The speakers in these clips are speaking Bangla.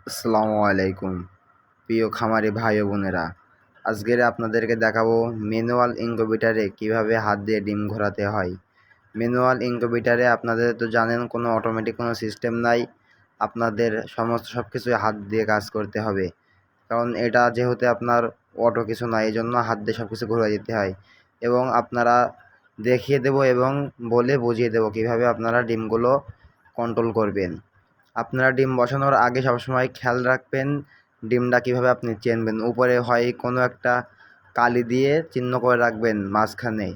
আসসালামু আলাইকুম প্রিয় খামারি ভাই ও বোনেরা। আজকের আপনাদেরকে দেখাবো ম্যানুয়াল ইনকিউবেটরে কিভাবে হাত দিয়ে ডিম ঘোরাতে হয়। ম্যানুয়াল ইনকিউবেটরে আপনাদের তো জানেন কোনো অটোমেটিক কোনো সিস্টেম নাই, আপনাদের সব কিছু হাত দিয়ে কাজ করতে হবে। কারণ এটা যেহেতু আপনার অটো কিছু নয়, এই জন্য হাত দিয়ে সব কিছু ঘুরে দিতে হয়। এবং আপনারা দেখিয়ে দেব এবং বলে বুঝিয়ে দেব কীভাবে আপনারা ডিমগুলো কন্ট্রোল করবেন। আপনারা ডিম বসানোর আগে সবসময় খেয়াল রাখবেন ডিমটা কীভাবে আপনি চিনবেন। উপরে হয় কোনো একটা কালি দিয়ে চিহ্ন করে রাখবেন মাঝখানে,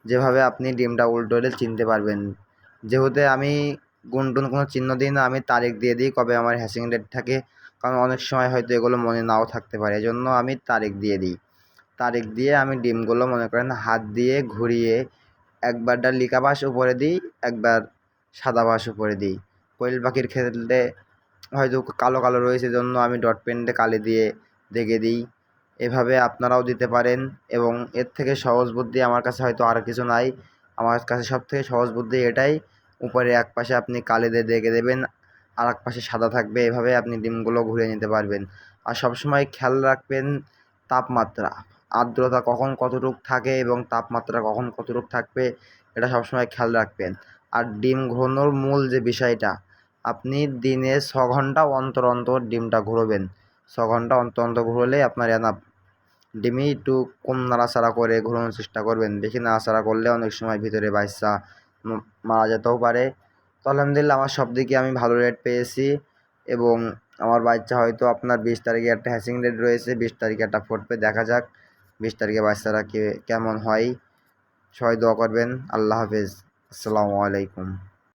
যেভাবে আপনি ডিমটা উল্টোলে চিনতে পারবেন। যেহেতু আমি গুনটুন কোনো চিহ্ন দিই না, আমি তারিখ দিয়ে দিই কবে আমার হ্যাচিং ডেট থাকে। কারণ অনেক সময় হয়তো এগুলো মনে নাও থাকতে পারে, এজন্য আমি তারিখ দিয়ে দিই। তারিখ দিয়ে আমি ডিমগুলো মনে করেন হাত দিয়ে ঘুরিয়ে একবার লিকা বাঁশ উপরে দিই, একবার সাদা বাঁশ উপরে দিই। কোয়েল পাখির ক্ষেত্রে হয়তো কালো কালো রয়েছে, জন্য আমি ডট পেনে কালি দিয়ে দেখে দিই। এভাবে আপনারাও দিতে পারেন। এবং এর থেকে সহজ বুদ্ধি আমার কাছে হয়তো আর কিছু নাই। আমার কাছে সবথেকে সহজ বুদ্ধি এটাই, উপরে এক পাশে আপনি কালি দিয়ে দেখে দেবেন, আর এক পাশে সাদা থাকবে। এভাবে আপনি ডিমগুলো ঘুরে নিতে পারবেন। আর সবসময় খেয়াল রাখবেন তাপমাত্রা, আর্দ্রতা কখন কতটুকু থাকে এবং তাপমাত্রা কখন কতটুকু থাকবে, এটা সবসময় খেয়াল রাখবেন। আর ডিম ঘোরানোর মূল যে বিষয়টা, আপনি দিনে 6 ঘন্টা অন্তর অন্তর ডিমটা ঘুরোবেন। 6 ঘন্টা অন্তর অন্তর ঘুরোলে আপনার এনাফ। ডিমই একটু কম নাড়াচাড়া করে ঘোরানোর চেষ্টা করবেন। বেশি নাড়াচাড়া করলে অনেক সময় ভিতরে বাচ্চা মারা যেতেও পারে। তো আলহামদুলিল্লাহ আমার সব দিকে আমি ভালো রেট পেয়েছি। এবং আমার বাচ্চা হয়তো আপনার 20 তারিখে একটা হ্যাচিং রেট রয়েছে, 20 তারিখে একটা ফুটবে, দেখা যাক 20 তারিখে বাচ্চারা কেমন হয়। সবাই দোয়া করবেন। আল্লাহ হাফেজ। আসসালামু আলাইকুম।